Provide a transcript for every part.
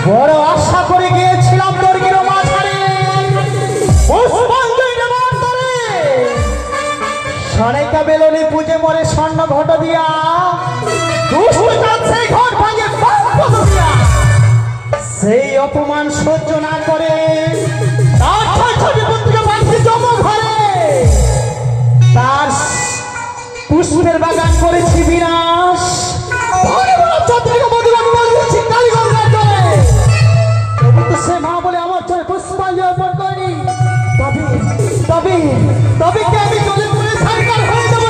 বড় আশা করে গিয়েছিলাম দুর্গের মাঝারে পুষ্পাঞ্জলি নেবার তরে সনেকা বেলনি পুজে মরে স্বর্ণ ঘট দিয়া সেই ঘর ভাঙে সেই অপমান সহ্য না করে তার ছবি পত্রিকা বাড়িতে জমা ঘরে তার পুষ্পের বাগান করেছি বিনাশ সে মা বলে আমার চলে পুষ্পাঞ্জলি অর্পণ করি তবে তবে তবে কি আমি চলে পড়ে সরকার হয়ে যাবো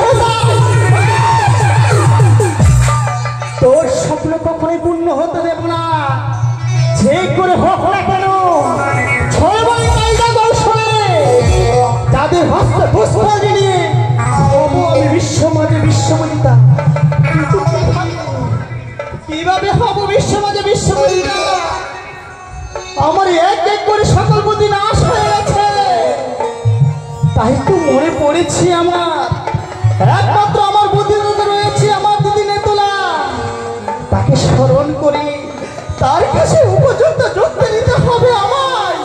তোর স্বপ্ন কখনোই পূর্ণ হতে দেব না যে করে হোক না কেন যাদের হস্তে পুষ্পাঞ্জলি নিয়ে আমি বিশ্বমাঝে বিশ্বমণিতা কিভাবে হব বিশ্বমাঝে বিশ্বমণিতা আমার এক এক করে সকল বুদ্ধি নাশ হয়ে গেছে তাই তো মনে পড়েছি আমার একমাত্র আমার বুদ্ধিদাতা রয়েছে আমার দিদি নেতলা তাকে স্মরণ করে তার কাছে উপযুক্ত যুক্তি নিতে হবে আমায়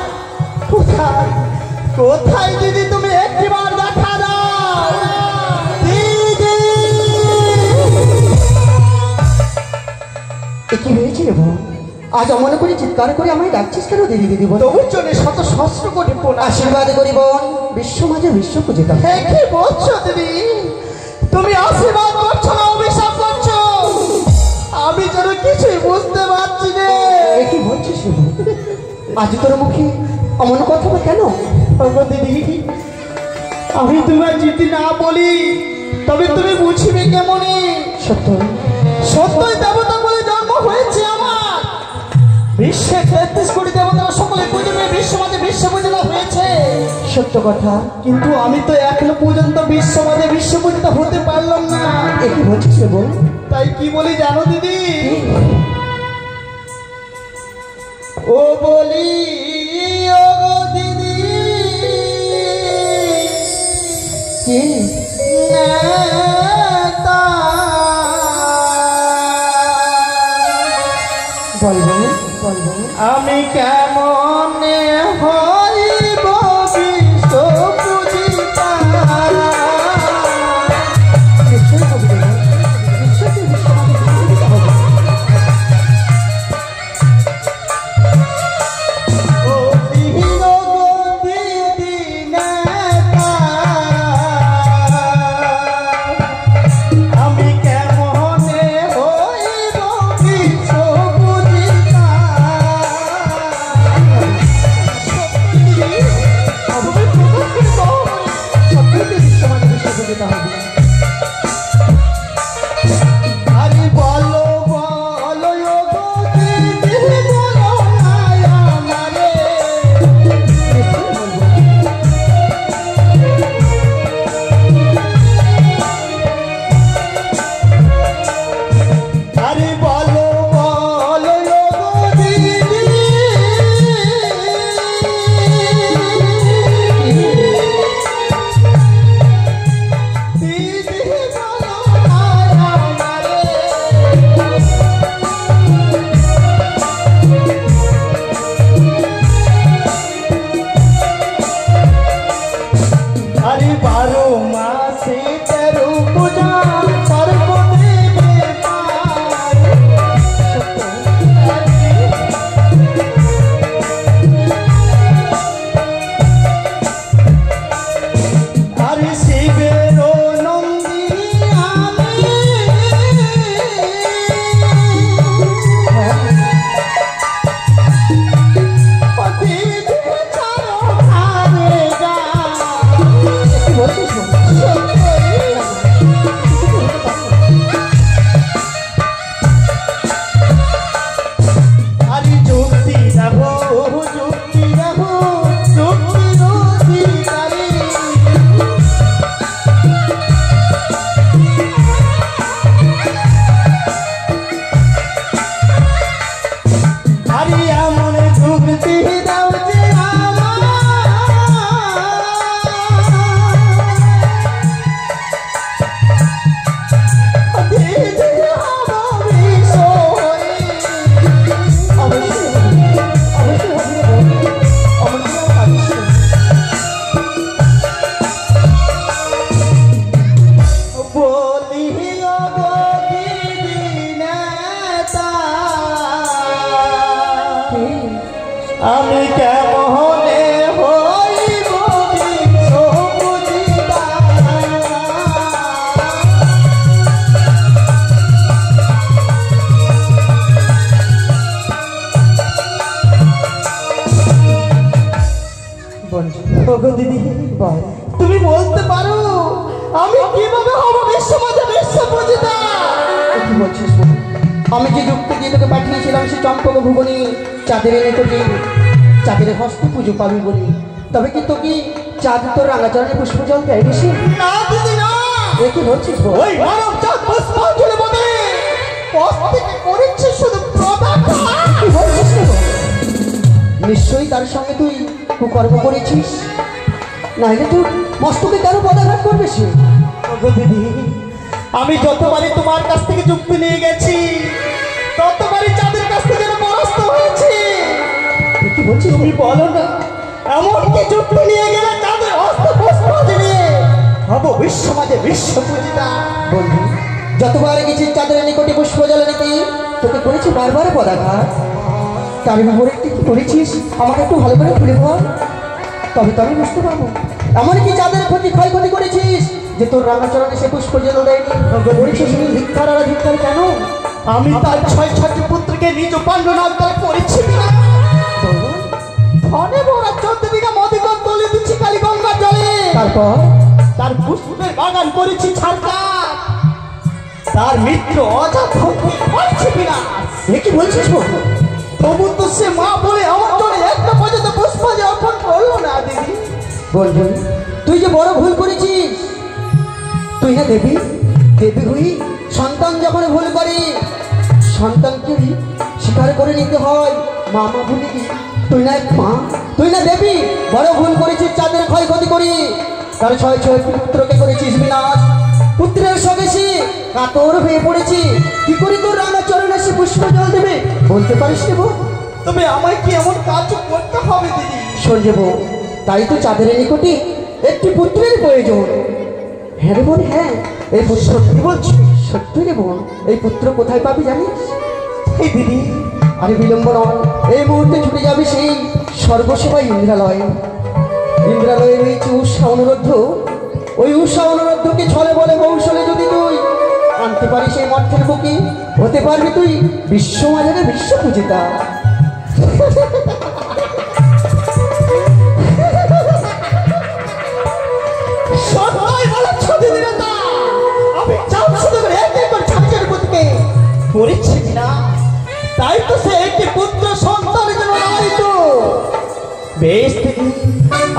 কোথায় কোথায় দিদি তুমি একটিবার দেখা দাও দিদি কি হয়েছে রে বোন আজ মনে করে চিৎকার করে আমায় ডাকছিস কেন দিদি দিদি বল তবুর জন্য শত সহস্র কোটি আশীর্বাদ করি বোন বিশ্ব মাঝে বিশ্ব পূজিত হ্যাঁ কি বলছো দিদি তুমি আশীর্বাদ করছো না অভিশাপ করছো আমি যেন কিছুই বুঝতে পারছি না কি বলছিস আজ তোর মুখে এমন কথা বা কেন দিদি আমি তোমার যদি না বলি তবে তুমি বুঝবে কেমনে সত্য সত্যই দেবতা বলে জন্ম হয়েছে আমার বিশ্বে 33 কোটি দেবতারা সকলে পুজো পেয়ে বিশ্বমাঝে বিশ্ব পূজা হয়েছে সত্য কথা কিন্তু আমি তো এখনো পর্যন্ত বিশ্বমাঝে বিশ্ব পূজিত হতে পারলাম না কি বলছিস রে বোন তাই কি বলি জানো দিদি ও বলি ও দিদি কি বলবো বলবো আমি কেমন হইব বিশ্ব পূজিতা নিশ্চয়ই হবে নিশ্চয়ই বিশ্ব মাঝে পূজিত হবে ও দিদি গো দিদি নেতা আমি কেমন হইব বিশ্ব পূজিতা কি আমি কেমনে হইব বিশ্বপূজিতা। বন্ধু ওগো দিদি, বল তুমি বলতে পারো আমি কিভাবে হব বিশ্বমাতা বিশ্বপূজিতা? কি বলছিস বল? আমি যে যুক্তি দিয়ে তোকে পাঠিয়েছিলাম সে চম্পক ভুবনী চাঁদের নিকটে চাঁদের হস্তে পুজো পাবি বলি, তবে কি তোকে চাঁদ তোর রাঙাচরণে পুষ্প জল দেয় বেশি? না দিদি না, এ কি বলছিস বল? ওই মানব চাঁদ পুষ্পাঞ্জলি বলে থেকে করেছে শুধু প্রদাতা। কি বলছিস রে বল? নিশ্চয়ই তার সঙ্গে তুই কুকর্ম করেছিস, নাহলে তুই মস্তকে কেন পদাঘাত করবে সে? ওগো দিদি, আমি যতবারই তোমার কাছ থেকে যুক্তি নিয়ে গেছি ততবারই চাঁদের কাছ থেকে পরাস্ত হয়েছি। তুই কি বলছিস? তুমি বলো না এমনকি যুক্তি নিয়ে গেলে চাঁদের হস্ত পুষ্পাঞ্জলি দিয়ে হব বিশ্বমাতা বিশ্বপূজিতা। বন্ধু যতবার গেছিস চাঁদের নিকটে পুষ্প জল নিতে তোকে করেছি বারবার পদাঘাত, তার বিপরীতে কি করেছিস আমাকে একটু ভালো করে খুলে বল, তবে তো আমি বুঝতে পারবো। এমনকি চাঁদের ক্ষয়ক্ষতি করেছিস যে তোর রাঙাচরণে সে পুষ্প জল দেয়নি, করেছিস শুধু ধিক্কার আর ধিক্কার কেন? আমি তার 6 পুত্রকে নিজ পাণ্ডনাগ দ্বারা করেছি না। ধনে ভরা 14 বিঘা মদিকর তলে দিচ্ছি কালী গঙ্গার জলে। তারপর তার পুষ্পের বাগান করেছি ছাড়কার, তার মিত্র অজাতকে করেছি বিনাশ। এ কি বলছিস বন্ধু? তবু তো সে মা বলে আমার জন্য একটা পর্যন্ত পুষ্প যে অর্পণ করলো না দিদি। বন্ধু তুই যে বড় ভুল করেছিস, তুই না দেবী, দেবী হই সন্তান যখন ভুল করে সন্তানকে স্বীকার করে নিতে হয়। মা মা ভুলি কি? তুই না মা, তুই না দেবী, বড় ভুল করেছিস চাঁদের ক্ষয়ক্ষতি করি, তার 6 পুত্রকে করেছিস বিনাশ। পুত্রের সঙ্গে সে কাতর হয়ে পড়েছি, কি করে তোর রাঙাচরণে সে পুষ্প জল দেবে বলতে পারিস রে বউ? তবে আমায় কি এমন কাজ করতে হবে দিদি? শোন যে বউ, তাই তো চাঁদের নিকটে একটি পুত্রের প্রয়োজন। হ্যাঁ রে বোন, হ্যাঁ এই পুত্র কি বলছি সত্যি রে বোন, এই পুত্র কোথায় পাবি জানিস? এই দিদি, আরে বিলম্ব নয়, এই মুহূর্তে ছুটে যাবে সেই সর্বসেবা ইন্দ্রালয়। ইন্দ্রালয়ে রয়েছে উষা অনুরোধ, ওই উষা অনুরোধকে ছলে বলে কৌশলে যদি তুই আনতে পারিস এই মর্তের বুকে, হতে পারবি তুই বিশ্বমাজারে বিশ্বপূজিতা। সবাই বলেছ দিদি না, আমি চাও শুধু এক একবার চাঁদের পুত্রকে করেছি না, তাই তো সে একটি পুত্র সন্তানের জন্য নয় তো। বেশ দিদি,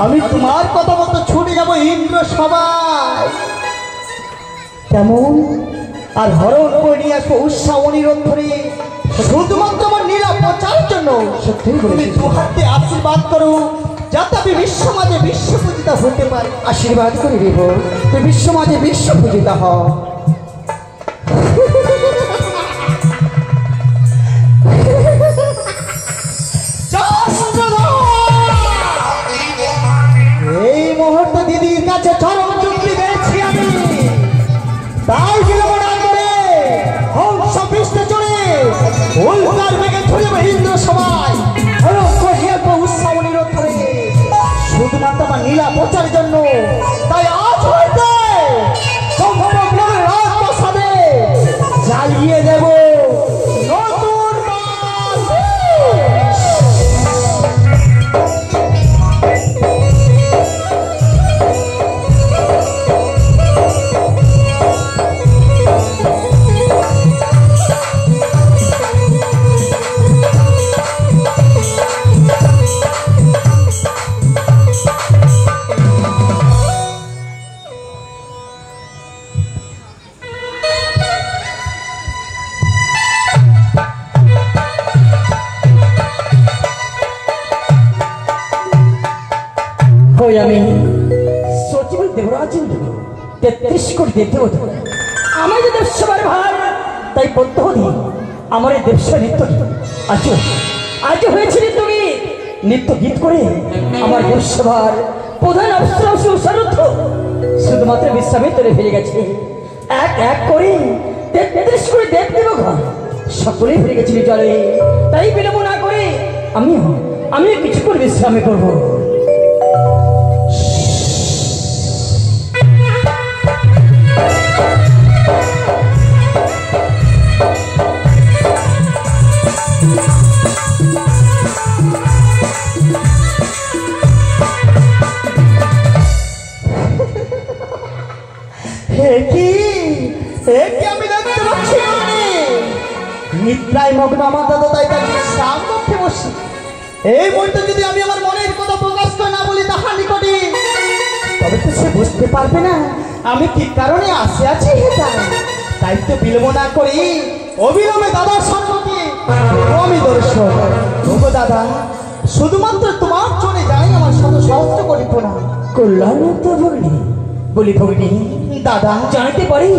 আমি তোমার কথা মতো ছুটে যাবো ইন্দ্র সবাই কেমন, আর হরণ করে নিয়ে আসবো উৎসাহ অনিরোধ ধরে শুধুমাত্র আমার নিরাপচার জন্য। সত্যি তুমি বলেছিস। দু হাতে আশীর্বাদ করো যাতে আমি বিশ্বমাজে বিশ্বপূজিতা হতে পারি। আশীর্বাদ করে দেব তুই বিশ্বমাজে বিশ্বপূজিতা হ। এই মুহূর্তে দিদির কাছে চরম চুক্তি পেয়েছি আমি, তাই বিলম্ব না করে হংস পৃষ্ঠে চড়ে উল্কার বেগে ছড়ে যাবে ইন্দ্র সবাই উৎসাহ নিরোধ করে শুধুমাত্র আমার নীলা প্রচার জন্য। তাই আজ হইতে সম্ভবগ্রহের রাজপ্রাসাদে জ্বালিয়ে দেব নতুন বাতি। ওই আমি সচিব দেবরাজ 33 কোটি দেবদেবতা আমার যে দেবসভার ভার, তাই বলতে হলি আমার এই দেবসভা নৃত্য আজ হয়েছে নৃত্য গীত করে আমার দেবসভার প্রধান অবসর শুধুমাত্র বিশ্রামে তরে ফিরে গেছে। এক এক করে 33 কোটি দেবদেবগণ সকলেই ফিরে গেছিল জলে। তাই বিলম্ব না করে আমিও কিছুক্ষণ বিশ্রামে করবো। আমি দেখতে পাচ্ছি নিদ্রায় মগ্ন আমার দাদা তাই তাকে শ্রাম করতে বসি। এই মুহূর্তে যদি আমি আমার মনের কথা প্রকাশ করে না বলি তাহার নিকটে, তবে তো সে বুঝতে পারবে না আমি কি কারণে আসে আছি। তাই তো বিলম্ব না করি অবিলম্বে দাদার সম্মুখে আমি দর্শন ওগো দাদা, শুধুমাত্র তোমার চলে যাই আমার সাথে সহস্র করি না কল্যাণ তো ভগ্নী। বলি ভগ্নী, দাদা জানতে পারি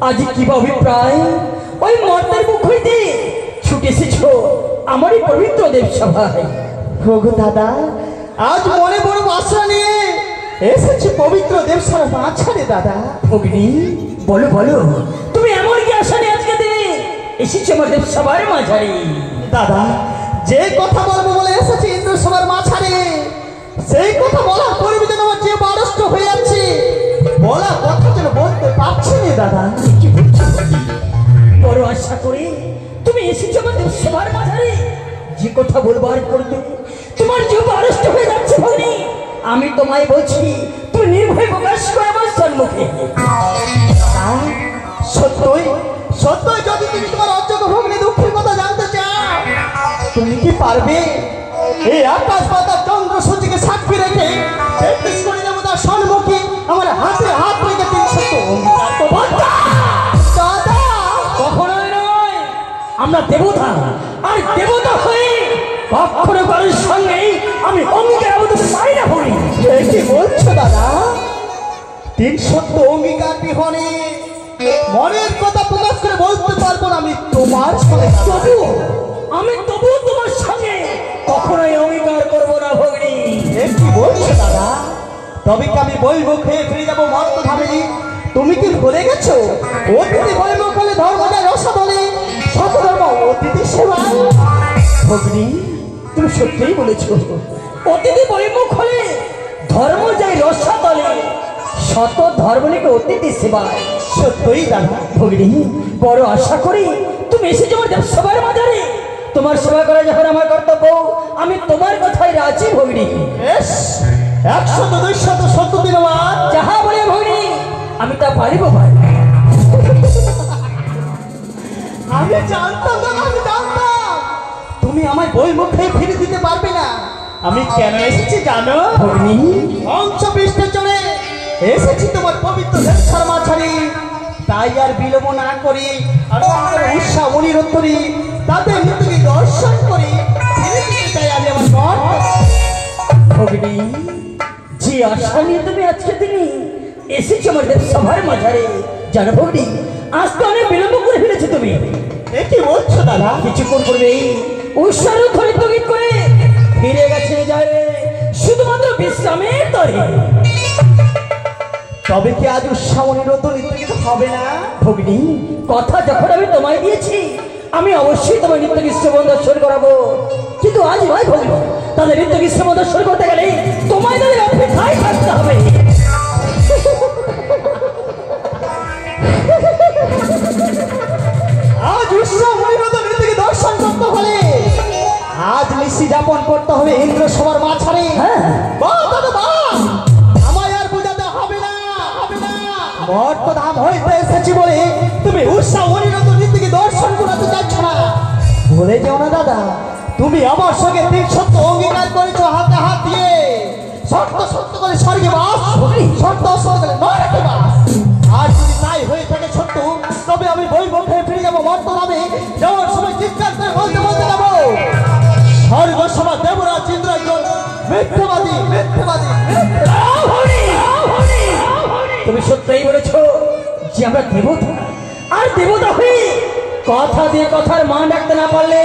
আজ কি অভিপ্রায় ওই মর্তের মুখ হইতে ছুটে এসেছ আমারই পবিত্র দেবসভায়? ওগো দাদা, আজ মনে বড় আশা নিয়ে এসেছি পবিত্র দেবসভার মাঝখানে। দাদা ভগ্নী, বলো বলো, তুমি এমন কি আশা নিয়ে আজকে দিনে এসেছো আমার দেবসভার মাঝারে? দাদা, যে কথা বলবো বলে এসেছি ইন্দ্র সভার মাঝারে, সেই কথা বলার পরিবর্তে আমার যে বারষ্ট হয়ে যাচ্ছে, বলা কথা যেন বলতে পারছি না। দাদা কি বলছো? বড় আশা করে তুমি এসেছো আমার দেবসভার মাঝারে, যে কথা বলবার করতে তোমার যে বারষ্ট হয়ে যাচ্ছে ভগ্নী, আমি তোমায় বলছি তুমি নির্ভয় প্রকাশ করে আমার সম্মুখে। সত্যই সত্যই যদি তুমি তোমার অযোগ্য ভগ্নী দুঃখের কথা জানতে চাও, তুমি কি পারবে এই আকাশ পাতার চন্দ্র সূর্যকে সাক্ষী রেখে তেত্রিশ কোটি দেবতার সম্মুখে আমার হাতে হাত রেখে তিনি সত্য অঙ্গীকার করবে? দাদা কখনোই নয়, আমরা দেবতা, আর দেবতা হয়ে কখনো কারোর সঙ্গে আমি অঙ্গীকার আবদ্ধ পাই না। ভগ্নী, কি বলছো দাদা? তিন সত্য অঙ্গীকার বিহনে মনের কথা প্রকাশ করে বলতে পারবো না আমি তোমার সঙ্গে। তবুও তোমার সঙ্গে কখনোই অঙ্গীকার করবো না। ভগ্নী, কি বলছো দাদা? তবে কি আমি বলবো খেয়ে ফিরে যাবো মর্ত ধামেনি? তুমি কি ভুলে গেছো অতিথি বলবো বলে ধর্ম যায় রসা বলে শত ধর্ম অতিথি সেবা? ভগ্নী, তুমি সত্যিই বলেছ, অতিথি বৈমুখ হলে ধর্ম যায় রসা তলে, শত ধর্ম লিখে অতিথি সেবায়। সত্যই দাদা। ভগ্নী, বড় আশা করি তুমি এসেছো আমার দেবসভার মাঝারে, তোমার সেবা করা যখন আমার কর্তব্য, আমি তোমার কথাই রাজি। ভগ্নী, বেশ, 100 200 সত্য দিনবার যাহা বলে ভগ্নী আমি তা পারিব ভাই। আমি জানতাম দাদা, আমি জানতাম তুমি আমায় বই মুখে ফিরে দিতে পারবে না। আমি কেন এসেছি জানো? ভগ্নী, পৃষ্ঠে চলে এসেছি তোমার পবিত্র দেবসভার মাঝারে। তাই আর বিলম্ব না করি আর উৎসাহ অনুরোধ করি তাদের মৃত্যুকে দর্শন করি ফিরে দিতে চাই আমি আমার ঘর। ভগ্নী, যে আশা নিয়ে তুমি আজকে দিনে এসেছো আমার দেবসভার মাঝারে, জানো ভগ্নী আজ তো অনেক বিলম্ব করে ফেলেছো তুমি। কি বলছো দাদা? কিছুক্ষণ পূর্বেই উৎসাহ ধ্বনিত গীত করে ফিরে গেছে যাবে শুধুমাত্র বিশ্রামের তরে। তবে কি আজ উৎসাহ অনুরোধ নৃত্য হবে না? ভগ্নী, কথা যখন আমি তোমায় দিয়েছি আমি অবশ্যই তোমার নৃত্য গীত দর্শন করাবো, কিন্তু আজ নয় ভগ্নী, তাদের নৃত্য গীত দর্শন করতে গেলে তোমায় তাদের অপেক্ষায় থাকতে হবে। আজ উৎসাহ অনুরোধ নৃত্যকে দর্শন করতে হলে আজ নিশি যাপন করতে হবে ইন্দ্র সভার মাঝারে। আমায় আর বুঝাতে হবে না, হবে না। মর্ত ধাম হইতে এসেছি বলে তুমি উৎসাহ অনুরোধ নৃত্যকে দর্শন করাতে চাচ্ছ না। ভুলে যেও না দাদা, তুমি আমার সঙ্গে 3 সত্য অঙ্গীকার করেছো হাতে হাত দিয়ে। সত্য সত্য করে স্বর্গে বাস, সত্য অসত্য করে নরকে বাস। আর যদি তাই হয়ে থাকে সত্য, তবে আমি বই মুখে ফিরে যাবো মর্ত ধামে। যাওয়ার সময় চিৎকার করে বলতে বলতে যাবো, স্বর্গ সভা দেবরাজ ইন্দ্রায়ণ মিথ্যাবাদী, মিথ্যাবাদী। তুমি সত্যিই বলেছো যে আমরা দেবতা, আর দেবতা হয়ে কথা দিয়ে কথার মান রাখতে না পারলে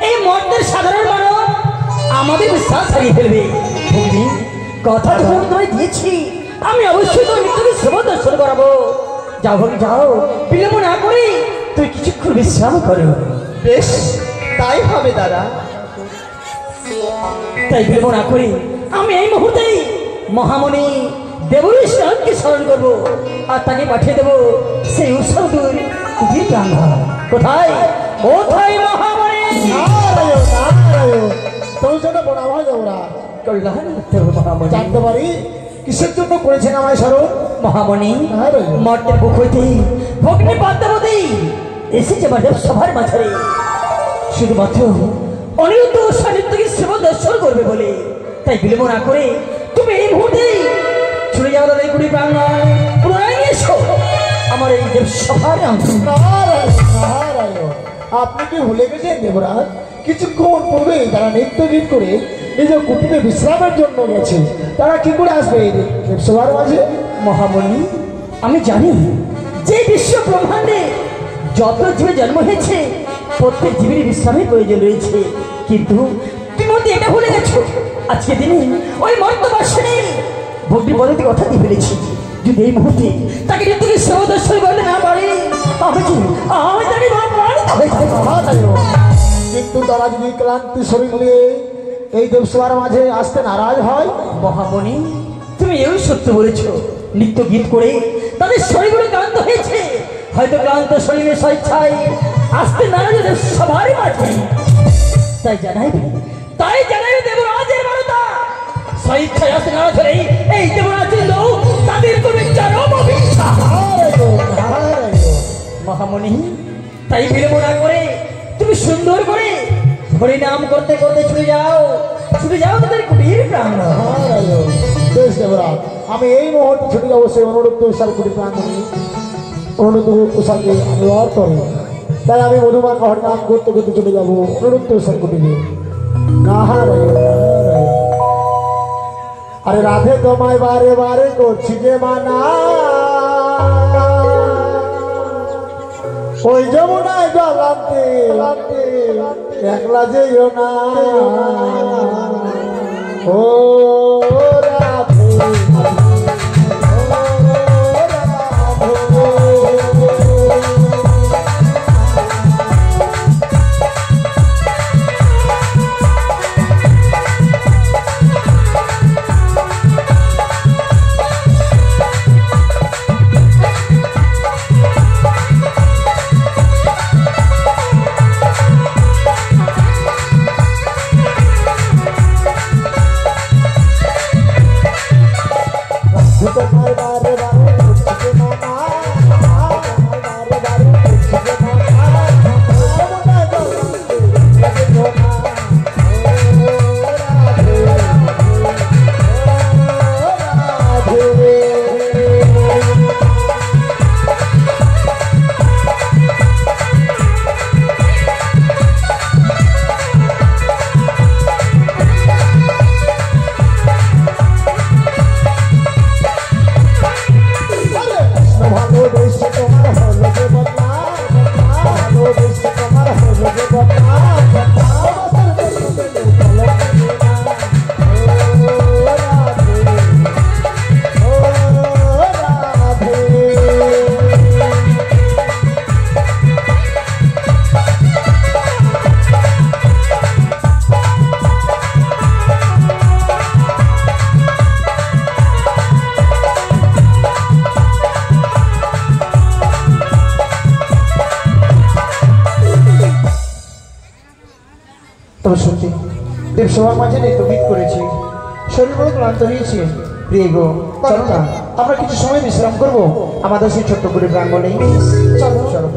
এই মর্তের সাধারণ মানব আমাদের বিশ্বাস হারিয়ে ফেলবে। ভগ্নী, কথা যখন তোমায় দিয়েছি আমি অবশ্যই তোমার মৃত্যুকে সেবা দর্শন করাবো। যাও ভগ্নী যাও, বিলম্ব না করে তুই কিছুক্ষণ বিশ্রাম করো। বেশ, তাই হবে দাদা। তাই বিলম্ব না করি আমি এই মুহূর্তেই মহামণি দেবীকে স্মরণ করবো আর তাকে পাঠিয়ে দেবো সেই উৎসব দূর কুটির প্রাঙ্গণ। কোথায় কোথায় মহামণি? তোর জন্য বড় ভাই ওরা কল্যাণ দেব মহামণি। জানতে পারি কিসের জন্য করেছেন আমায় স্মরণ? মহামণি হ্যাঁ রে। মর্তের বুক হইতে ভগ্নী পাদ্মাবতী এসেছে মাধব সভার মাঝারে শুধুমাত্র অনিরুদ্ধ সান্নিধ্যকে সেবা দর্শন করবে বলে। তাই বিলম্ব না করে তুমি এই মুহূর্তে ছুটে যাও দাদা কুড়ি প্রাঙ্গণ পুনরায় এসো আমার এই দেব সভার অংশ। আপনি কি ভুলে গেছেন দেবরাজ? কিছুক্ষণ পূর্বে তারা নৃত্য গীত করে নিজের কুটিরে বিশ্রামের জন্য গেছে। তারা কি করে আসবে এই দেবসভার মাঝে? মহামণি আমি জানি যে বিশ্ব ব্রহ্মাণ্ডে যত জীবে জন্ম হয়েছে প্রত্যেক জীবের বিশ্রামের প্রয়োজন রয়েছে, কিন্তু তুমি মধ্যে এটা ভুলে গেছো আজকে দিনে ওই মর্তবাসনে ভক্তি পদ্ধতি কথা দিয়ে ফেলেছি। যদি এই মুহূর্তে তাকে তুমি সেবা দর্শন করতে না পারি আমি তাকে কিন্তু তারা যদি ক্লান্তি শরীর নিয়ে এই দেবসভার মাঝে আসতে নারাজ হয়? মহামণি তুমি এও সত্য বলেছ, নিত্য গীত করে তাদের শরীরগুলো ক্লান্ত হয়েছে, হয়তো ক্লান্ত শরীরে স্বেচ্ছায় আসতে নারাজ সবার মাঝে। তাই জানাই দেবরাজের বারতা স্বেচ্ছায় আসতে নারাজ হলেই এই দেবরাজের লোক তাদের করবে চরম অভিশাপ। মহামণি তাই বিলম্ব না করে তুমি সুন্দর করে হরিনাম করতে করতে ছুটে যাও তাদের কুটির প্রাঙ্গণ। বেশ দেবরাজ, আমি এই মুহূর্তে ছুটে যাবো সেই অনুরুদ্ধ উষার কুটির প্রাঙ্গণে। অনুরুদ্ধ উষাকে আমি আর করি, তাই আমি মধুমার হরিনাম করতে করতে চলে যাবো অনুরুদ্ধ উষার কুটিরে। আরে রাধে তোমায় বারে বারে করছি যে মানা, ওই যমুনায় জল আনতে একলা যেও না। ও রাধে সত্যি দেবসভার মাঝে নৃত্য গীত করেছি, শরীর বড় ক্লান্ত হয়েছে। প্রিয় গো, চলো না আমরা কিছু সময় বিশ্রাম করব আমাদের সেই ছোট্ট করে প্রাঙ্গণে। চলো চলো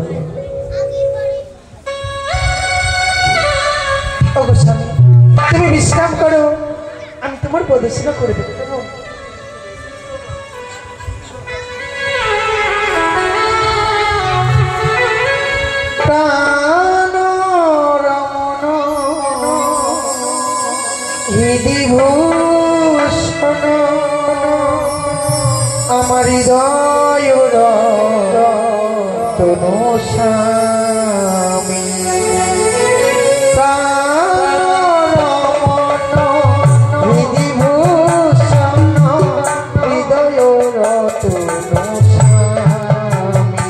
তুমি বিশ্রাম করো, আমি তোমার প্রদর্শন করে দেবো। বিভূষণ আমার হৃদয় তনু স্বামী বিভূষণ হৃদয় তনু স্বামী।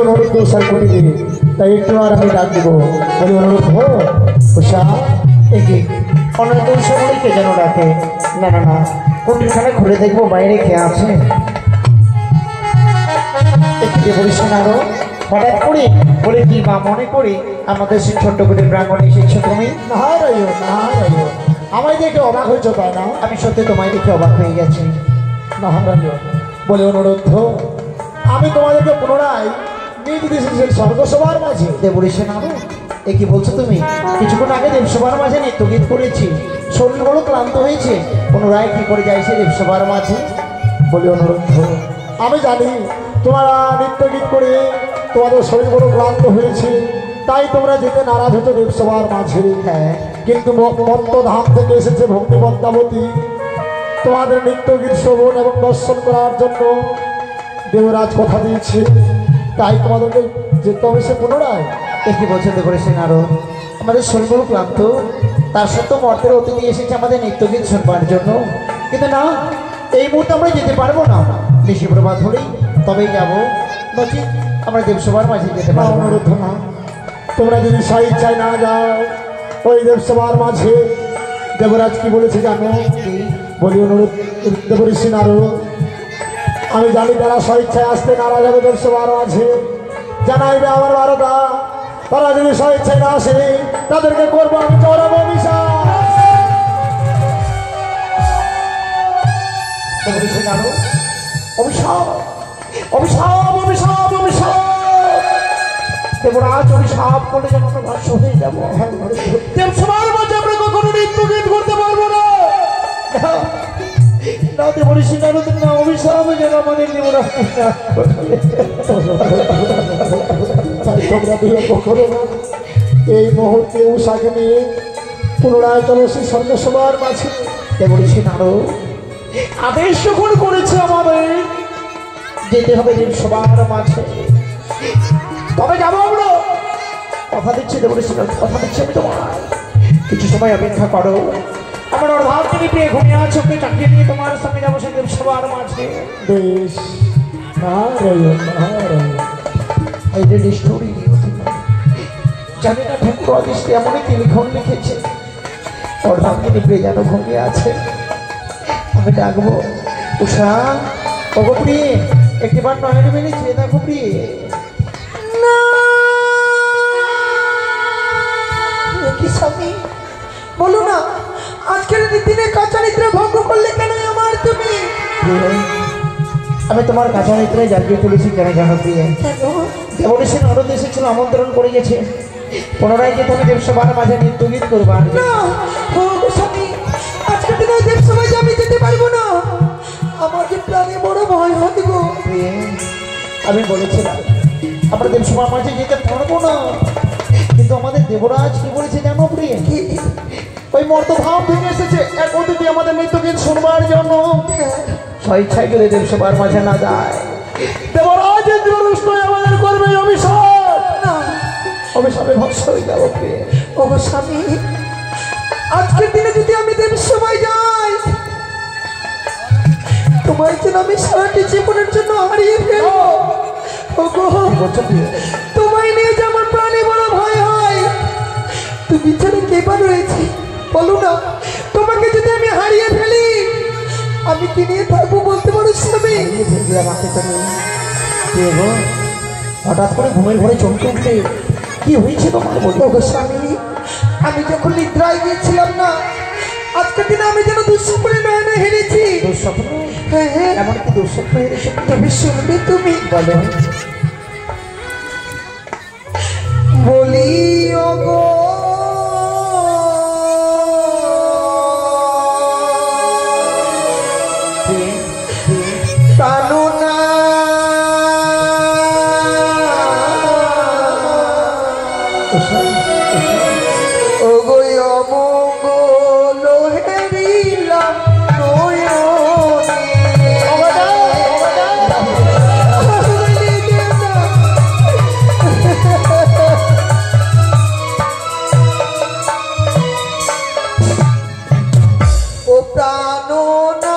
অনুরোধ স্যার করে দিবি, তাই একটু আর আমি ডাক দিব, বলি অনুরোধ হো উষা একে অনুরোধ সকলকে যেন ডাকে। না না না, কোনখানে ঘুরে দেখবো বাইরে কে আছে। একটু বলিস না আরো হঠাৎ করে বলে কি বা মনে করি আমাদের সেই ছোট্ট করে প্রাঙ্গণে এসেছো তুমি। না রাইও না রাইও, আমায় দেখে অবাক হয়েছো তাই না? আমি সত্যি তোমায় দেখে অবাক হয়ে গেছি। না রাইও, বলে অনুরোধ হো আমি তোমাদেরকে পুনরায় নিয়ে দিতেছি সেই স্বর্গসভার মাঝে। দেবরিসে না এ কি বলছো তুমি? কিছুক্ষণ আগে দেবসভার মাঝে নৃত্য গীত করেছি, শরীর বড় ক্লান্ত হয়েছে, পুনরায় কি করে যাই সে দেবসভার মাঝে। বলি অনুরোধ হো আমি জানি তোমরা নৃত্য গীত করে তোমাদের শরীর বড় ক্লান্ত হয়েছে, তাই তোমরা যেতে নারাজ হতো দেবসভার মাঝে। হ্যাঁ, কিন্তু মত্তধাম থেকে এসেছে ভক্তি পদ্মাবতী তোমাদের নৃত্য গীত শ্রবণ এবং দর্শন করার জন্য দেবরাজ কথা দিয়েছে, তাই তোমাদেরকে যেতে হবে সে পুনরায়। একই বছর করেছেন আরো আমাদের শরীর বড় ক্লান্ত, তার সত্ত্বেও মর্তের অতিথি এসেছে আমাদের নৃত্য গীত শুনবার জন্য। কিন্তু না, এই মুহূর্তে আমরা যেতে পারবো না, বেশি প্রভাত হলেই তবেই যাবো, নচি আমরা দেবসভার মাঝে যেতে পারবো না। অনুরোধ না, তোমরা যদি স্বেচ্ছায় না যাও ওই দেবসভার মাঝে, দেবরাজ কি বলেছে জানো? বলি অনুরোধ দেবঋষি নারদ, আমি জানি তারা স্বেচ্ছায় আসতে নারাজ হবে দেবসভার মাঝে, জানাইবে আমার বারোটা, তারা যদি স্বেচ্ছায় না আসে তাদেরকে করবো আমি চরম অভিশাপ। দেবঋষি নারদ, অভিশাপ অভিশাপ অভিশাপ অভিশাপ, দেবরাজ অভিশাপ করলে যেন আমরা ধ্বংস হয়ে যাবো। দেবসভার মাঝে আমরা কখনো নৃত্য গীত করতে পারবো না। না দেবঋষি নারদ, না অভিশাপ যেন আমাদের দেবরাজ তাই তোমরা বিলম্ব করো না, এই মুহূর্তে উষাকে নিয়ে পুনরায় চলো সেই স্বর্গসভার মাঝে। দেবঋষি নারদ, আদেশ যখন করেছে আমাদের যেতে হবে দেবসভার মাঝে, তবে যাবো আমরা। কথা দিচ্ছি দেবঋষি নারদ, কথা দিচ্ছি আমি তোমার, কিছু সময় অপেক্ষা করো। আমার অর্ধাঙ্গিনী পেয়ে ঘুমিয়ে আছে, ওকে চাকরি নিয়ে তোমার সঙ্গে যাবো সে দেবসভার মাঝে। বেশ, না রইও না রইও। এই যে স্টোরি জানি না ঠাকুর অদৃষ্টে এমনই কি লিখন লিখেছে, অর্ধাঙ্গিনী পেয়ে যেন ঘুমিয়ে আছে। আমি ডাকবো, উষা ওগো প্রিয়ে, একটিবার নয়নে মেলে চেয়ে দেখো প্রিয়ে। কি স্বামী, বলো না আজকের দিনে কাঁচা নিদ্রা ভঙ্গ করলে কেন আমার তুমি? আমি তোমার কাঁচা নিদ্রায় জাগিয়ে তুলেছি কেন জানো প্রিয়ে? দেবঋষি নারদ এসেছিল, আমন্ত্রণ করে গেছে পুনরায় কি তুমি দেবসভার মাঝে নৃত্য গীত করবা? না ও গো স্বামী, আজকের দিনে ওই দেব সমাজে আমি যেতে পারবো না। আমার যে প্রাণে বড় ভয় হয় গো। প্রিয়ে, আমি বলেছিলাম আমরা দেবসভার মাঝে যেতে পারবো না, কিন্তু আমাদের দেবরাজ কি বলেছে জানো প্রিয়ে? ওই মর্তধাম থেকে এসেছে এক অতিথি আমাদের নৃত্যগীত শুনবার জন্য। স্বেচ্ছায় যদি দেবসভার মাঝে না যায়, দেবরাজ ইন্দ্রদুষ্ট আমাদের করবে অভিশাপ। না অভিশাপে ভস্ম হয়ে যাবো প্রিয়ে। ও গো স্বামী, আজকের দিনে যদি আমি দেব সমায় যাই, তোমার যেন আমি সারাটি জীবনের জন্য হারিয়ে ফেলবো। ও গো, কি বলছো প্রিয়ে? তোমায় নিয়ে যে আমার প্রাণে বড় ভয় হয়। তুমি ছাড়া কে বা রয়েছে বলো না? তোমাকে যদি আমি হারিয়ে ফেলি, আমি কি নিয়ে থাকবো বলতে পারো স্বামী? হঠাৎ করে ঘুমের ঘরে চমকে উঠলে কি হয়েছে তোমার বলো? ওগো স্বামী, আমি যখন নিদ্রায় গিয়েছিলাম না, আজকের দিনে আমি যেন দুঃস্বপ্নে নয়নে হেরেছি। দুঃস্বপ্ন? হ্যাঁ হ্যাঁ, এমন কি দুঃস্বপ্ন হেরেছে? তবে শুনবে তুমি? বলো। বলি ওগো কানো না ওগো অমঙ্গল হেরিলাম ও প্রাণ না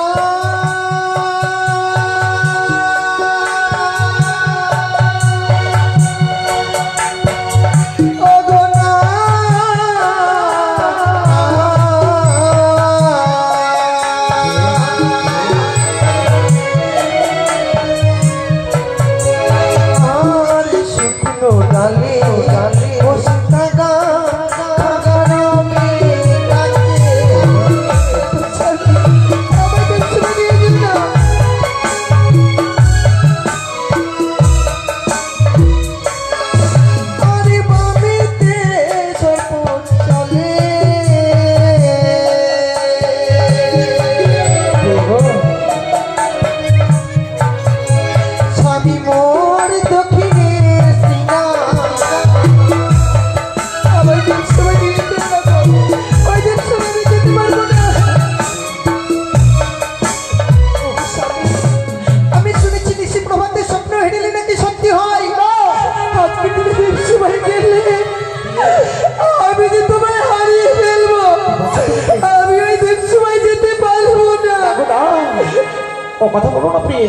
ও কথা বলো না প্রিয়ে।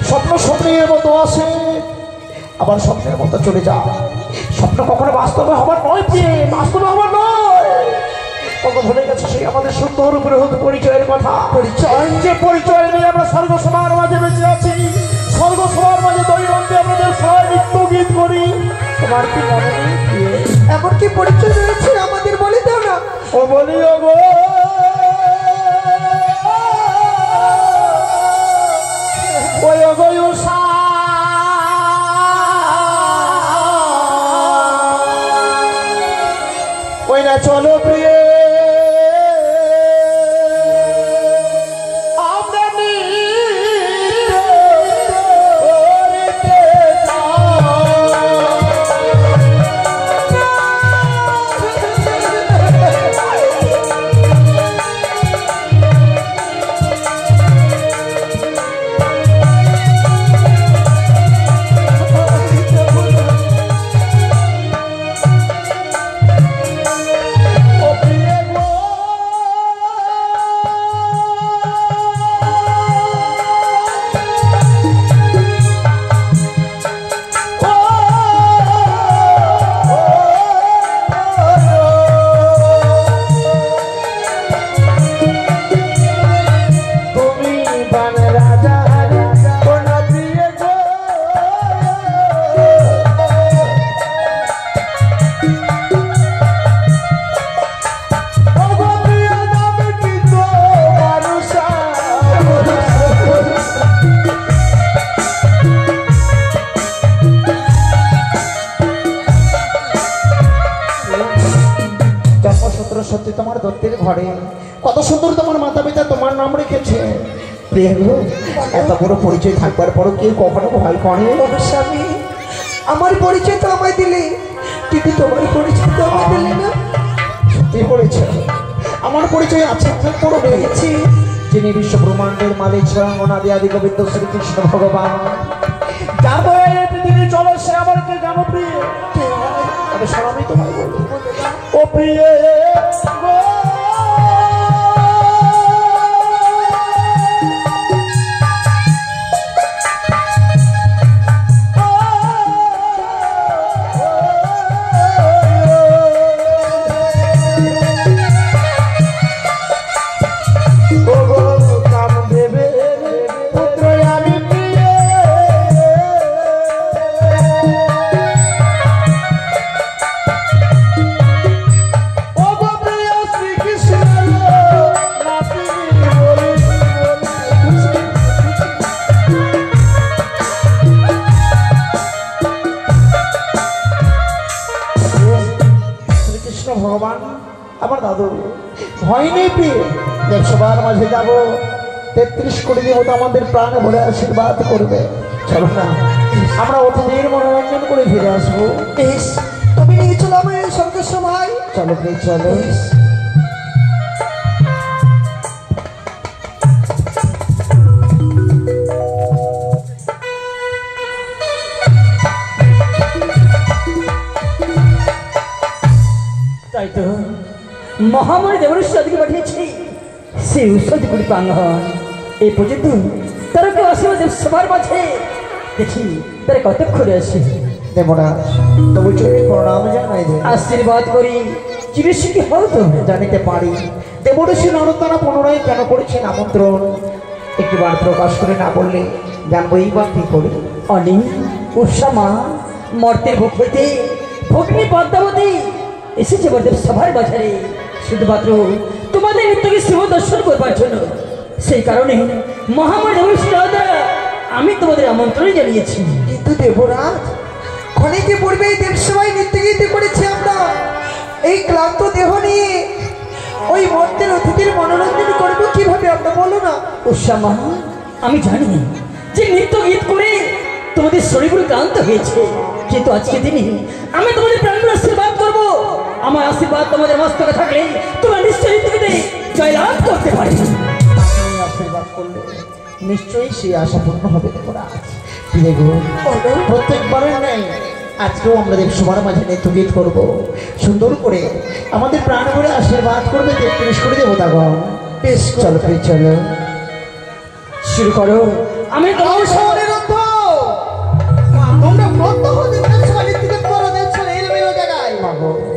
স্বপ্ন স্বপ্নের মতো আসে, আবার স্বপ্নের মতো চলে যায়। স্বপ্ন কখনো বাস্তবে হবার নয় প্রিয়ে, বাস্তবে হবার নয়। কত ভুলে গেছে সেই আমাদের সুন্দর বৃহৎ পরিচয়ের কথা। পরিচয়, যে পরিচয় নিয়ে আমরা স্বর্গসভার মাঝে বেঁচে আছি। স্বর্গসভার মাঝে দৈনন্দিন আমাদের সবাই নৃত্য গীত করি। তোমার কি মনে নেই প্রিয়ে? এমন কি পরিচয় রয়েছে আমাদের বলে দাও না। ও বলি ও গো, ওই অগয়সা ওই না চলো প্রিয়ে, আমরা নৃত্য করিতে ও প্রিয়ে সত্র সত্যি তোমার দত্তের ঘরে কত সুন্দর তোমার মাতা পিতা তোমার নাম রেখেছে। প্রিয়া গো, এত বড় পরিচয় থাকবার পরও কেউ কখনো ভয় করে? স্বামী, আমার পরিচয় তো আমায় দিলে, কিন্তু তোমার পরিচয় তো আমায় দিলে না। সত্যি করেছে, আমার পরিচয় আছে, অনেক বড় রয়েছে। যিনি বিশ্ব ব্রহ্মাণ্ডের মালিক স্বয়ং অনাদি আদি গোবিন্দ শ্রীকৃষ্ণ ভগবান, যার দয়ায় এই পৃথিবী চলে, সে আমার কে জানো প্রিয়? তবে স্বামী তোমায় বলি, ও প্রিয় গো, ভগবান আমার দাদু ভয় নেই প্রিয়, দেবসভার মাঝে যাব, 33 কোটি দেবতা আমাদের প্রাণে ভরে আশীর্বাদ করবে। চলো না, আমরা অতিথির মনোরঞ্জন করে ফিরে আসবো। বেশ, তুমি নিয়ে চলো আমার এই সঙ্গে সময়। চলো প্রিয়, চলো। তাই তো মহামারী দেবরেশ্বরকে পাঠিয়েছি, সেই ঔষধগুলি প্রাঙ্গণ এই পর্যন্ত তারা কেউ আসে সবার মাঝে। দেখি তারা কতক্ষণে আসে। দেবরাজ, তবু চলে প্রণাম জানাই দে, আশীর্বাদ করি চিরসুখী হও তো। জানিতে পারি দেবঋষি নরতারা পুনরায় কেন করেছেন আমন্ত্রণ, একটিবার প্রকাশ করে না বললে জানবই বা কি করি। অনি উৎসামা মর্তের বুক হইতে ভগ্নী পদ্মাবতী এসেছে বরদেব সভার বাজারে শুধুমাত্র তোমাদের নিত্যকে শিব দর্শন করবার জন্য। সেই কারণে মহামারী দেবরেশ্বর দ্বারা আমি তোমাদের আমন্ত্রণ জানিয়েছি। কিন্তু দেবরাজ, অনেকে পূর্বে এই দেবসভায় নৃত্যগীতি করেছি আমরা, এই ক্লান্ত দেহ নিয়ে ওই মর্তের অতিথির মনোরঞ্জন করবো কিভাবে আমরা, বলো না? উৎসামা, আমি জানি যে নৃত্য গীত করে তোমাদের শরীরগুলো ক্লান্ত হয়েছে, কিন্তু আজকে দিনে আমি তোমাদের প্রাণগুলো আশীর্বাদ করবো। আমার আশীর্বাদ তোমাদের মস্তকে থাকলে তোমরা নিশ্চয়ই নৃত্যগীতে জয়লাভ করতে পারবে। আপনি আশীর্বাদ করলে নিশ্চয়ই সেই আশা পূর্ণ হবে দেবরাজ। ফিরে গো, প্রত্যেকবারের নেই আজকেও আমরা দেবসভার মাঝে নৃত্যগীত করবো, সুন্দর করে আমাদের প্রাণ ভরে আশীর্বাদ করবে 33 কোটি দেবতাগণ। বেশ, চলো প্রিয়, চলো শুরু করো। আমি তোমার অনিরুদ্ধ, তোমরা প্রত্যহ দেবসভা নৃত্যগীত করো, দেবসভা এলোমেলো জায়গায়,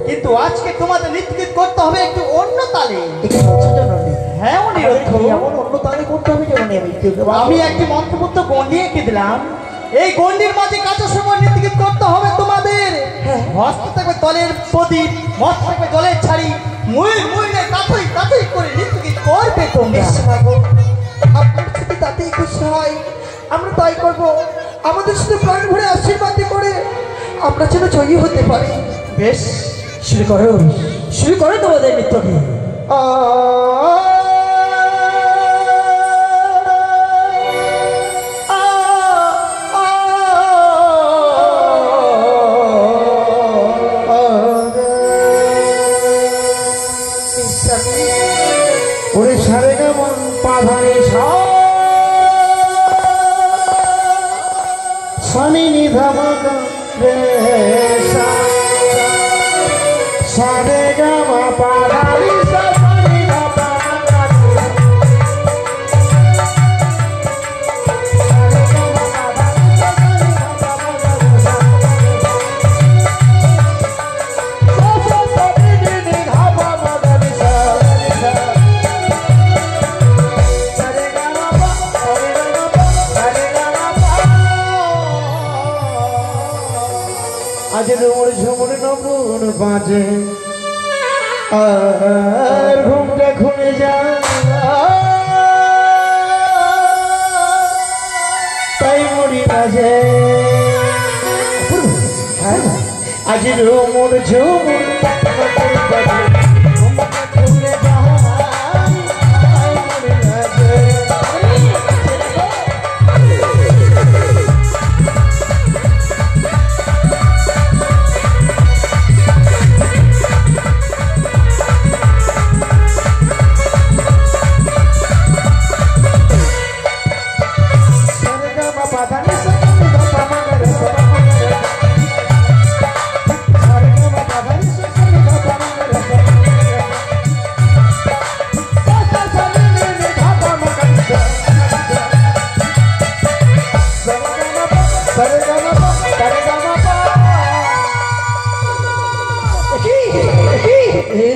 কিন্তু আজকে তোমাদের নৃত্যগীত করতে হবে একটু অন্য তালে। একে বলছো জননী? হ্যাঁ অনিরুদ্ধ, এমন অন্য তালে করতে হবে জননী? আমি একটি মন্ত্রপুত্র গণ্ডি এঁকে দিলাম, এই গণ্ডির মাঝে কাজের সময় নৃত্যগীত করতে হবে তোমাদের। হস্তে থাকবে জলের প্রদীপ, মস্ত থাকবে জলের ছাড়ি, মুইলে তাতেই তাতেই করে নৃত্যগীত করবে তোমরা। আপনার সাথে তাতেই খুশি হয়, আমরা তাই করব। আমাদের সাথে প্রাণ ভরে আশীর্বাদ করে আমরা যেন জয়ী হতে পারি। বেশ, শুরু করো, শুরু করো তোমাদের নৃত্যকে। ওরে সারে কেমন পাধারে সানি নিধামাকা রে সারে গামা পাধারি সানি ধামাকা আজ রোর ঝুমুর নবুন বাজে আর ঘুমটা ঘুমে যা, তাই মরি বাজে আজ রোমুর ঝুমুর বাজে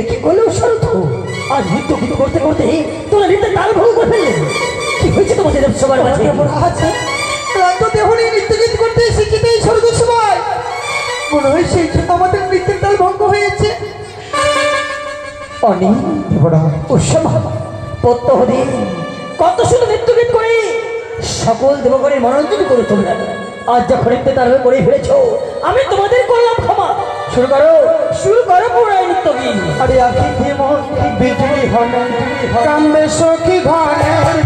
কি করলো শরৎ? আজ নৃত্য কিন্তু করতে করতে তোমরা নৃত্যের তাল ভঙ্গ করে ফেললে। কি হয়েছে তোমাদের সবার মাঝে? রাত দেহনি নৃত্য গীত করতে এসেছি তো এই স্বর্গ সভায়। মনে হয় সেই জন্য আমাদের নৃত্যের তাল ভঙ্গ হয়েছে। অনি উৎসব প্রত্যহ দিন কত শুধু নৃত্য গীত করে সকল দেবগণের মনোরঞ্জন করো তোমরা। আজ যখন নৃত্য তাল করে ফেলেছো, আমি তোমাদের করলাম ক্ষমা। শুরু করো পুরাই নৃত্য গীত। আরে আপনি যেমন বিজুলি হন কান্দে সখী ঘরের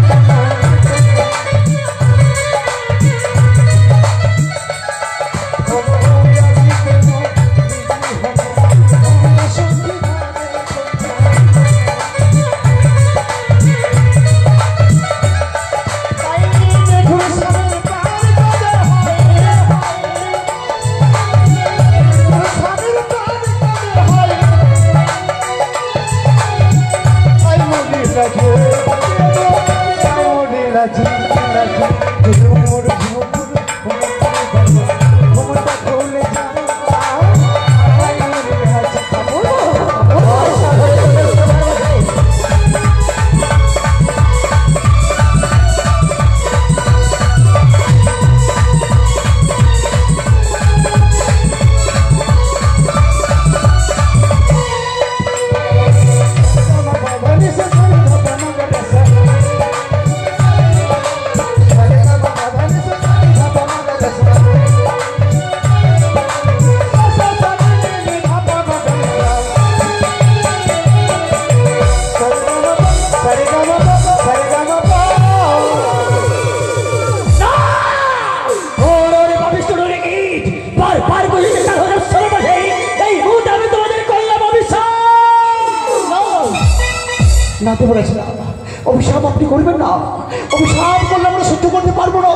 অভিশাপ আপনি করবেন না। অভিশাপ করলে আমরা সহ্য করতে পারবো না।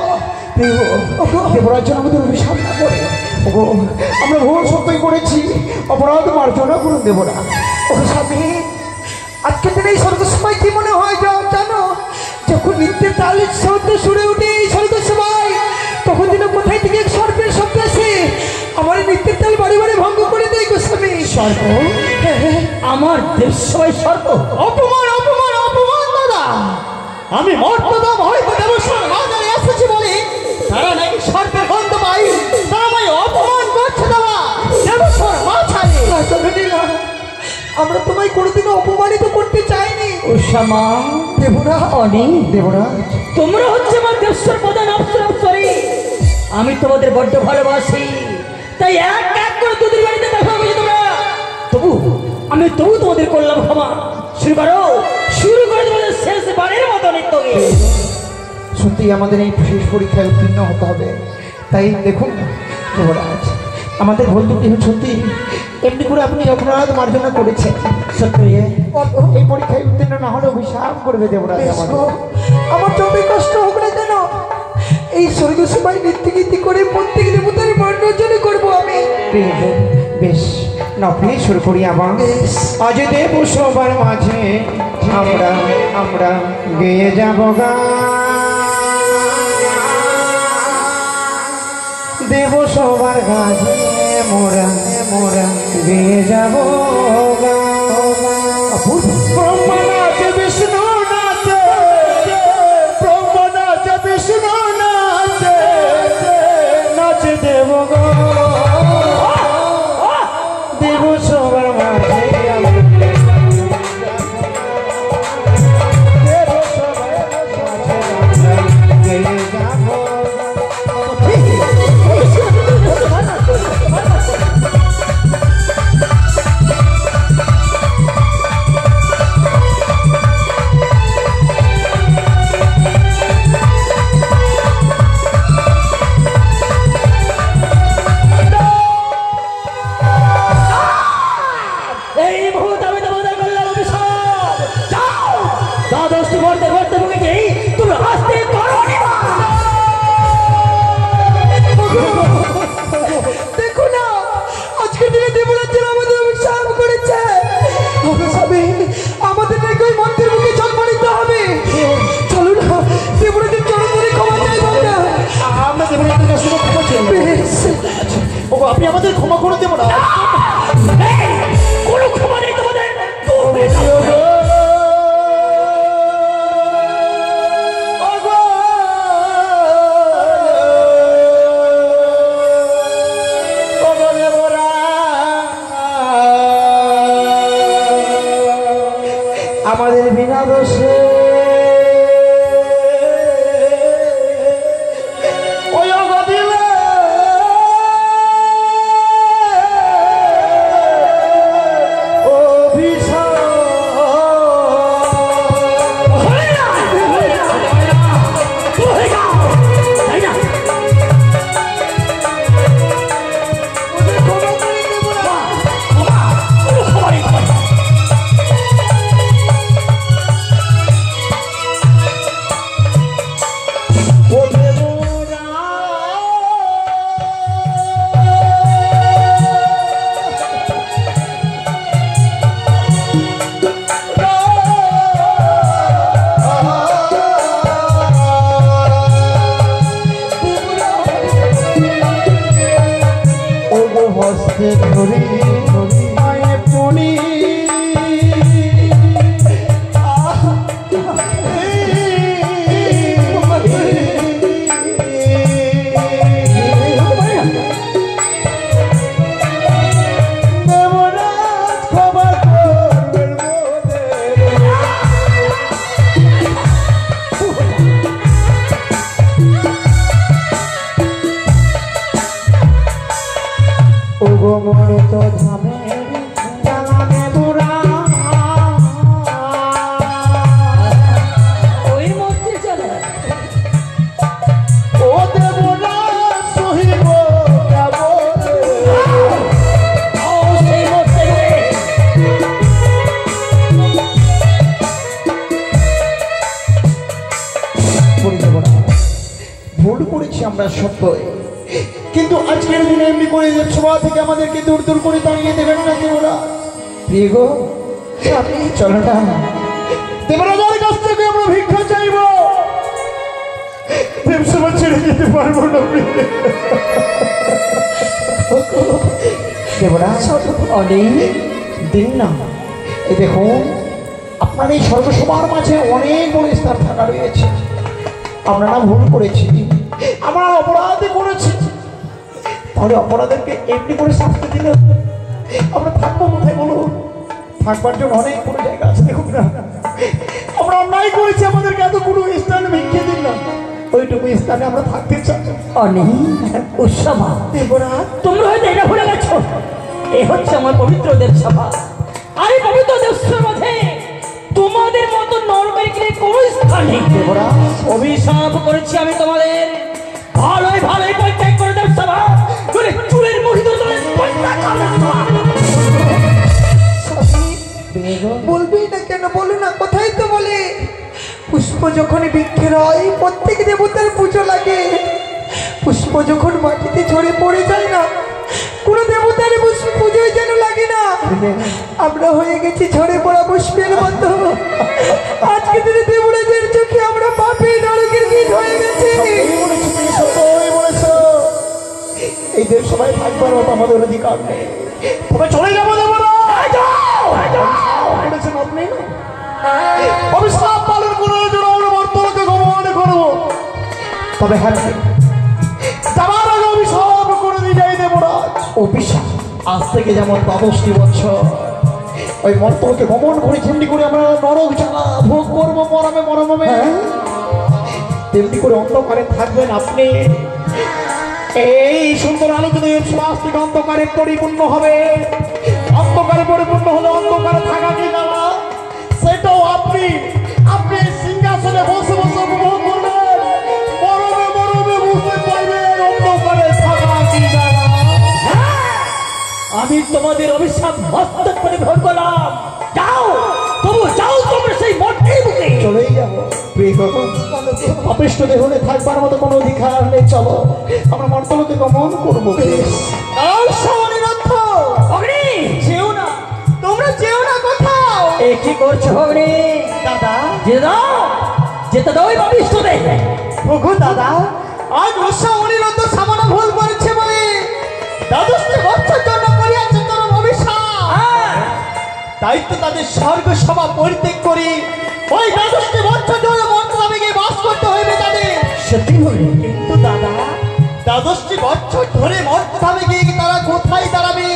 দেবরাজ যেন আমাদের অভিশাপ না করে। আমরা ভুল সত্যই করেছি, অপরাধ মার্জনা করুন দেবরা। অভিশাপে আজকের দিনে এই স্বর্গ সময় কি মনে হয় জানো? যখন নৃত্যের তালের শব্দ শুনে উঠে এই স্বর্গ সময়, তখন যেন কোথায় থেকে এক সর্পের শব্দ আসে, আমার নৃত্যের তাল বাড়ি বাড়ি ভঙ্গ করে দেয় গোস্বামী। সর্প? আমার দেবসভায় সর্প? অপমান অপমান অপমান দাদা। আমি মর্যাদা হয়তো দেবস্বর বাজারে এসেছি বলে তারা নাকি সর্পের গন্ধ পাই, তারা আমায় অপমান করছে দাদা। দেবস্বর মাছারে আমরা তোমায় কোনোদিনও অপমানিত করতে চাইনি। উষামা দেবরা অনি দেবরা তোমরা হচ্ছে আমার দেবস্বর প্রধান অপ্সরী। আমি তোমাদের বড্ড ভালোবাসি, তাই এক এক করে তোদের বাড়িতে দেখা হবে তোমরা। তবু তোমাদের করলাম ক্ষমা। শুরু করে তোমাদের শেষ বারের মতো নৃত্য গীত। সত্যি আমাদের এই শেষ পরীক্ষায় উত্তীর্ণ হতে হবে। তাই দেখুন দেবরাজ, আমাদের ভুল ত্রুটি সত্যি এমনি করে আপনি অপরাধ মার্জনা করেছেন। সত্যি এই পরীক্ষায় উত্তীর্ণ না হলে অভিশাপ করবে দেবরাজ। আমার যতই কষ্ট হোক না কেন, এই স্বর্গ সভায় নৃত্যগীতি করে প্রত্যেক দেবতার মনোরঞ্জন করবো আমি। বেশ নকলি শুরু করি আবার। আজ দেব সবার মাঝে আমরা গেয়ে যাব গান। দেব সবার কাছে মোরা গেয়ে যাব ব্রহ্মা নাচে বিষ্ণু নাচে, ব্রহ্মা নাচে বিষ্ণু নাচে, নাচে দেব দেব সবার মাঝে দেব সবার মাঝে গেয়ে যাব। আপনি আমাদের ক্ষমা করে দেবো না। কোনো ক্ষমা দোষে ওই দিলে হস্তে ধরি মায়ে পড়ি মনে তো ধামের জানানে বুড়া ওই মধ্যে চলে ও দেবরা সহিব সেই মধ্যে ভুল করেছি আমরা সত্যই, কিন্তু আজকের দিনে এমনি করে সভা থেকে আমাদেরকে দূর দূর করে দাঁড়িয়ে দেবেন না দেবরা। প্রিয় গো, চলো না দেবরাজার কাছ থেকে আমরা ভিক্ষা চাইব, দেবসভা ছেড়ে যেতে পারবো না। দেবরাজ অনেক দিন না, এই দেখুন আপনার এই সর্বসভার মাঝে অনেক বড় স্থান থাকা রয়েছে। আমরা না ভুল করেছি, আমরা অপরাধ করেছি, তাহলে অপরাধীকে এমনি করে শাস্তি দিলে আমরা থাকবো কোথায় বলুন? থাকবার জন্য অনেক কোনো জায়গা আছে। দেখুন না, আমরা অন্যায় করেছি, আমাদেরকে এত কোনো স্থানে ভিক্ষে দিন না, ওইটুকু স্থানে আমরা থাকতে চাই। অনেক উৎসভা দেবরাজ, তোমরা হয়তো এটা ভুলে গেছো, এ হচ্ছে আমার পবিত্র দেবসভা। আর এই পবিত্র দেবসভার মধ্যে তোমাদের মতো নরমের কোনো স্থান নেই। দেবরাজ, অভিশাপ করেছি আমি তোমাদের, ভালোই ভালোই পরিত্যাগ করে দেবসভা, করে চুলের মুঠি ধরে পরিত্যাগ করে দেবসভা। বলবি না কেন, বলো না, কোথায় তো বলে পুষ্প যখন বৃক্ষের হয় প্রত্যেক দেবতার পুজো লাগে, পুষ্প যখন মাটিতে ঝরে পড়ে যায় না, কোনো দেবতার পুজোয় যেন লাগে না। আমরা হয়ে গেছি ঝরে পড়া পুষ্পের মতো। আজকে দিনে দেবরাজের চোখে আমরা পাপে নরকের গীত হয়ে গেছে। এই দেশ সবাই থাকবার মতো আমাদের অধিকার নেই, তবে চলে যাবো দেবরাজ। আপনি অভিশাপ পালন করার জন্য আমরা বর্তমানকে গমন করবো, তবে হ্যাঁ যাবার আগে অভিশাপ করে দিয়ে যাই দেবরাজ। অভিশাপ আজ থেকে যেমন 12টি বছর ওই মর্তকে গমন করে যেমনি করে আমরা নরক জ্বালা ভোগ করবো মরমে মরমে, তেমনি করে অন্ধকারে থাকবেন আপনি। এই সুন্দর আলোকিত শ্বাস থেকে অন্ধকারে পরিপূর্ণ হবে, অন্ধকারে পরিপূর্ণ হলে অন্ধকারে থাকা কি যাওয়া সেটাও আপনি আপনি সিংহাসনে বসে বসে উপভোগ করবেন, মরমে মরমে বুঝতে পারবেন অন্ধকারে থাকা কি যাওয়া। আমি তোমাদের অভিশাপ মস্তক করে গ্রহণ করলাম। যাও, তবু যাও তোমরা সেই মঠের বুকে। চলেই যাবো, অপৃষ্ট দেহনে থাকবার মতো কোনো অধিকার নেই। চলো আমরা মর্তলোকে গমন করবো। অগ্নি, যেও না, তোমরা যেও না কোথাও। এ কি করছো অগ্নি? দাদা, যেতে দাও এই পাপিষ্ঠদের। ওগো দাদা, আজ রসা অনিরত সামান্য ভুল করেছে বলে দ্বাদশটি বছর জন্য করিয়াছে তোর অভিশাপ। তাই তো তাদের স্বর্গ সভা পরিত্যাগ করি ওই দ্বাদশটি বছর জন্য মন্ত্রামে গিয়ে বাস করতে হইবে তাদের। সত্যি হলে কিন্তু দাদা, দ্বাদশটি বছর ধরে মন্ত্রামে গিয়ে তারা কোথায় দাঁড়াবে?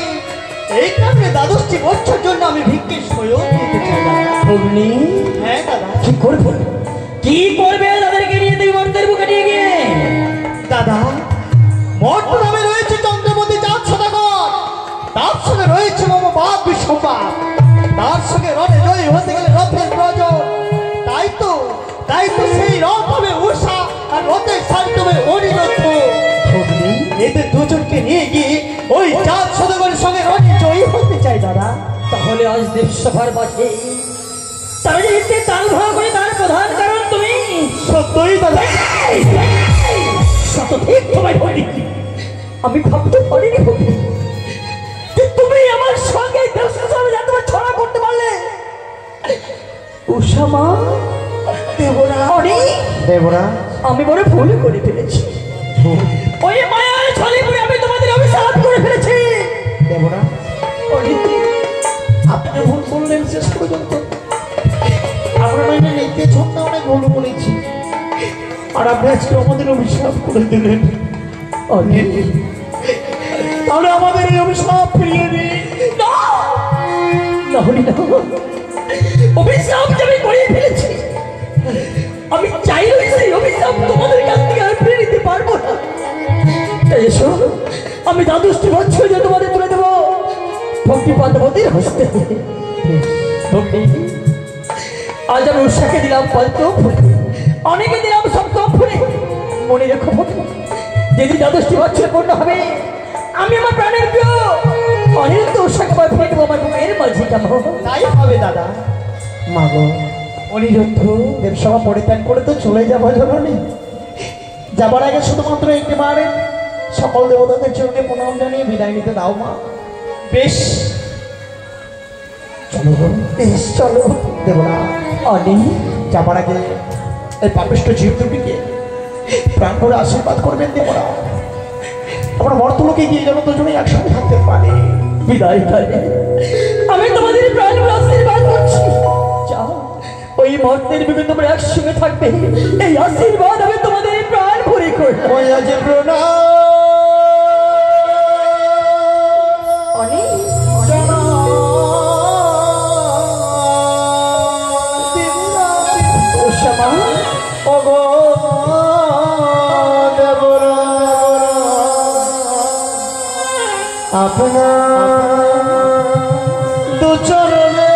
এই কারণে দ্বাদশটি বছর জন্য আমি ভিক্ষে স্বয়ং দিতে চাই। অগ্নি, হ্যাঁ দাদা। তার সঙ্গে রণে জয়ী হতে গেলে রথের প্রয়োজন। তাই তো সেই রথ হবে উষা আর রথের সারথি হবে অনিরুদ্ধ। এদের দুজনকে নিয়ে গিয়ে ওই চাঁদ সদাগরের সঙ্গে রণে জয়ী হতে চাই দাদা। তাহলে আজ দেবসভার মাঝে তাহলে এতে তাল ভাগ করে তার প্রধান কারণ তুমি। সত্যই দাদা, শতধিক তোমায় বলি, আমি ভাবতে পারিনি ভগ্নী যে তুমি আমার সঙ্গে দেবসভায় যা তোমার ছড়া করতে পারলে। উষা মা, দেবরা আমি বড় ভুল করে ফেলেছি। ওই মায়ার ছলে পড়ে আমি তোমাদের অভিশাপ করে ফেলেছি। দেবরা আপনি ভুল করলেন শেষ পর্যন্ত। আমরা নইলে নিতে ছন্দে অনেক ভুল করেছি, আর আপনি আজকে আমাদের অভিশাপ করে দিলেন। তাহলে আমাদের এই অভিশাপ ফিরিয়ে দিন। অভিশাপ যে আমি করিয়ে ফেলেছি, আমি চাইলেও সেই অভিশাপ তোমাদের কাছ থেকে আর ফিরে নিতে পারবো না। তাই এসো, আমি দ্বাদশটি বছর যে তোমাদের তুলে দেবো ভক্তি পদ্মাবতীর হস্তে। ভক্তি, আজ আমি উৎসাহকে দিলাম পঞ্চম ফুলে, অনেকে দিলাম সপ্তম ফুলে। মনে রেখো ভক্তি, যেদিন দ্বাদশটি বছর পূর্ণ হবে, আমি আমার প্রাণের প্রিয় অনিরুদ্ধ উৎসাহকে ফিরে দেবো আমার বুকের মাঝে। কেমন তাই হবে দাদা। মাগো অনিরুদ্ধ দেবসভা পরিত্যাগ করে তো চলে যাবো জননী। যাবার আগে শুধুমাত্র একটিবার সকল দেবতাদের চরণে প্রণাম জানিয়ে বিদায় নিতে দাও মা। বেশ, চলো গো। বেশ চলো। দেবরা অনি, যাবার আগে এই পাপিষ্ঠ জীব দুটিকে প্রাণ ভরে আশীর্বাদ করবেন দেবরা। আমরা মর্তলোকে গিয়ে যেন দুজনেই একসঙ্গে থাকতে পারি। বিদায় কালে আমি তোমাদের প্রাণ ভরে আশীর্বাদ করছি। যাও, ওই মর্তের বিবে তোমরা একসঙ্গে থাকবে, এই আশীর্বাদ আমি তোমাদের প্রাণ ভরে করি। ওই আজ প্রণাম অনেক আপনার দু চরণে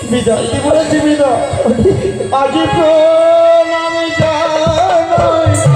বিদায় দিব না জীবিত আজি প্রণাম জানাই।